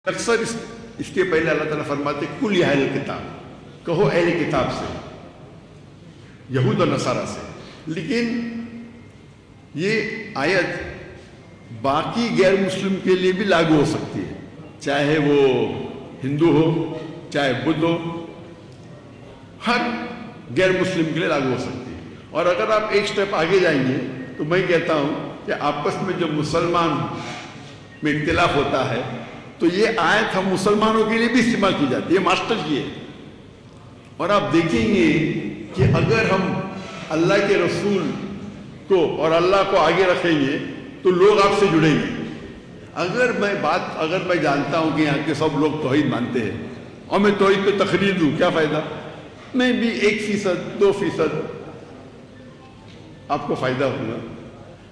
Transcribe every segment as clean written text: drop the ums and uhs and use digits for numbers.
اکثر اس کے پہلے اللہ تعالیٰ فرماتے کل یا اہل کتاب، کہو اہل کتاب سے، یہود و نصارہ سے. لیکن یہ آیت باقی غیر مسلم کے لیے بھی لاگو ہو سکتی ہے، چاہے وہ ہندو ہو چاہے بدھ ہو، ہر غیر مسلم کے لیے لاگو ہو سکتی ہے. اور اگر آپ ایک سٹیپ آگے جائیں گے تو میں کہتا ہوں کہ آپس میں جو مسلمان میں اختلاف ہوتا ہے تو یہ آیت ہم مسلمانوں کے لیے بھی استعمال کی جاتی ہے، ماسٹر کی ہے. اور آپ دیکھیں گے کہ اگر ہم اللہ کے رسول کو اور اللہ کو آگے رکھیں گے تو لوگ آپ سے جڑیں گے. اگر میں جانتا ہوں کہ یہاں کے سب لوگ توحید مانتے ہیں اور میں توحید پہ تقریر دوں، کیا فائدہ؟ میں بھی 1%، 2% آپ کو فائدہ ہوگا.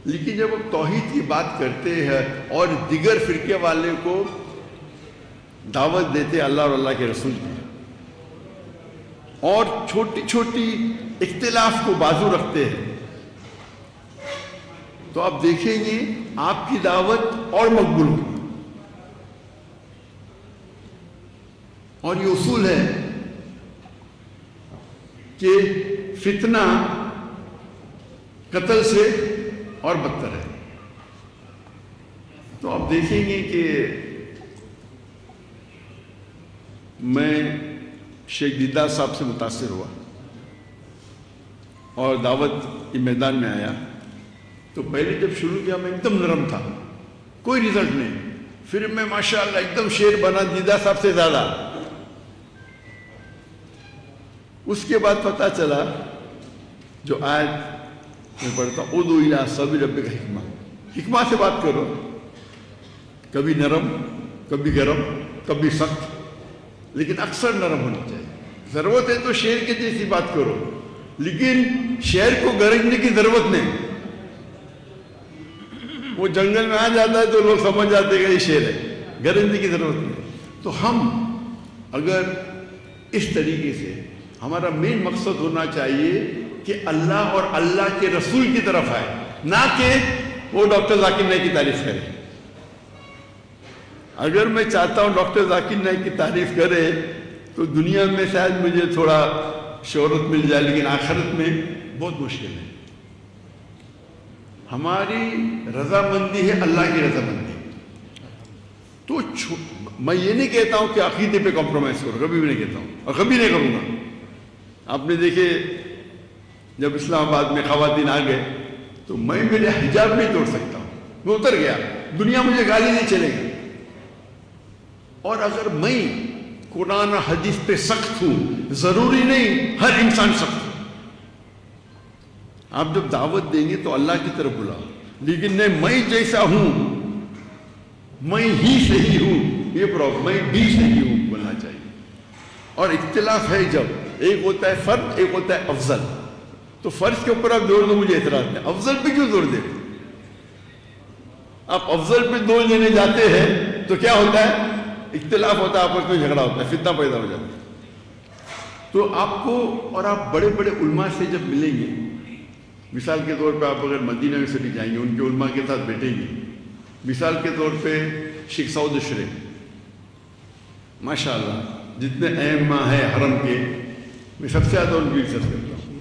لیکن جب ہم توحید کی بات کرتے ہیں اور دیگر فرقے والے کو دعوت دیتے اللہ اور اللہ کے رسول کی، اور چھوٹی چھوٹی اختلاف کو بازو رکھتے ہیں، تو آپ دیکھیں گے آپ کی دعوت اور مقبول ہوگی. اور یہ اصول ہے کہ فتنہ قتل سے اور بدتر ہے. تو آپ دیکھیں گے کہ میں شیخ دیدار صاحب سے متاثر ہوا اور دعوت کے میدان میں آیا تو پہلے جب شروع کیا میں ایک دم نرم تھا، کوئی رزلٹ نہیں. پھر میں ماشاءاللہ ایک دم شیر بنا دیدار صاحب سے زیادہ. اس کے بعد پتہ چلا جو آیت میں پڑھتا ادعو الی سبیل ربک حکمہ سے بات کرو، کبھی نرم کبھی گرم کبھی سخت، لیکن اکثر نرم ہونا چاہیے. ضرورت ہے تو شیر کے جیسی بات کرو، لیکن شیر کو گرجنے کی ضرورت نہیں. وہ جنگل میں آ جاتا ہے تو لوگ سمجھ جاتے ہیں کہ یہ شیر ہے، گرجنے کی ضرورت نہیں. تو ہم اگر اس طریقے سے، ہمارا مین مقصد ہونا چاہیے کہ اللہ اور اللہ کے رسول کی طرف آئے، نہ کہ وہ ڈاکٹر ذاکر نائک کی تعریف کرے. اگر میں چاہتا ہوں ڈاکٹر ذاکر نائک کی تعریف کرے تو دنیا میں شاید مجھے تھوڑا شہرت مل جائے، لیکن آخرت میں بہت مشکل ہے. ہماری رضامندی ہے اللہ کی رضامندی. تو میں یہ نہیں کہتا ہوں کہ عقیدے پہ کمپرومائز کرو، کبھی بھی نہیں کہتا ہوں اور کبھی نہیں کروں گا. آپ نے دیکھے جب اسلام آباد میں خواتین آ گئے تو میں میرے حجاب نہیں توڑ سکتا ہوں، میں اتر گیا، دنیا مجھے گالی نہیں چلے گی. اور اگر میں قرآن حدیث پہ سخت ہوں، ضروری نہیں ہر انسان سخت ہو. آپ جب دعوت دیں گے تو اللہ کی طرف بلاؤ، لیکن نہیں میں جیسا ہوں میں ہی صحیح ہوں، یہ پرابلم، میں بھی صحیح ہوں بولنا چاہیے. اور اختلاف ہے جب ایک ہوتا ہے فرد، ایک ہوتا ہے افضل. تو فرض کے اوپر آپ زور دو، مجھے اعتراض نہیں. افضل پہ کیوں زور دیں؟ آپ افضل پہ زور دینے جاتے ہیں تو کیا ہوتا ہے؟ اختلاف ہوتا ہے، آپس میں جھگڑا ہوتا ہے، فتنہ پیدا ہو جاتا ہے. تو آپ کو، اور آپ بڑے بڑے علماء سے جب ملیں گے، مثال کے طور پہ آپ اگر مدینہ یونیورسٹی جائیں گے، ان کے علماء کے ساتھ بیٹھیں گے. مثال کے طور پہ شیخ سعود اشرف، ماشاءاللہ جتنے ائمہ ہیں حرم کے، میں سب سے زیادہ ان کی عزت کرتا ہوں.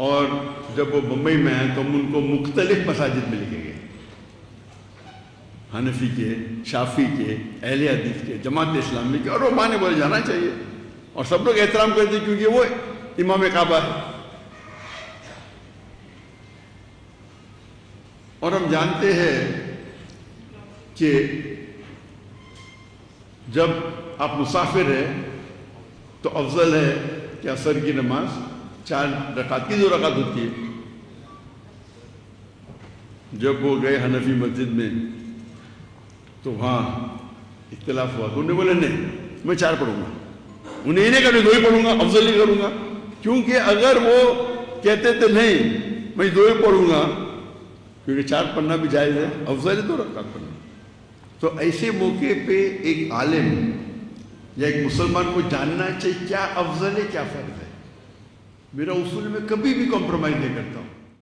اور جب وہ بمبئی میں آئے تو ہم ان کو مختلف مساجد میں لے کے گئے، حنفی کے، شافی کے، اہل حدیث کے، جماعت اسلامی کے، اور وہ مانے بولے جانا چاہیے. اور سب لوگ احترام کرتے کیونکہ وہ امام کعبہ ہے. اور ہم جانتے ہیں کہ جب آپ مسافر ہیں تو افضل ہے کہ عصر کی نماز 4 رکعت کی 2 رکعت ہوتی ہے. جب وہ گئے حنفی مسجد میں تو وہاں اختلاف ہوا تو انہوں نے بولے نہیں میں 4 پڑھوں گا. انہیں یہ نہیں کہا 2 ہی پڑھوں گا، افضل نہیں کروں گا. کیونکہ اگر وہ کہتے تھے نہیں میں 2 ہی پڑھوں گا، کیونکہ 4 پڑھنا بھی جائز ہے، افضل ہے 2 رکعت پڑھنا. تو ایسے موقع پہ ایک عالم یا ایک مسلمان کو جاننا چاہیے کیا افضل ہے کیا فرض ہے. میرا اصول میں کبھی بھی کمپرومائز نہیں کرتا ہوں.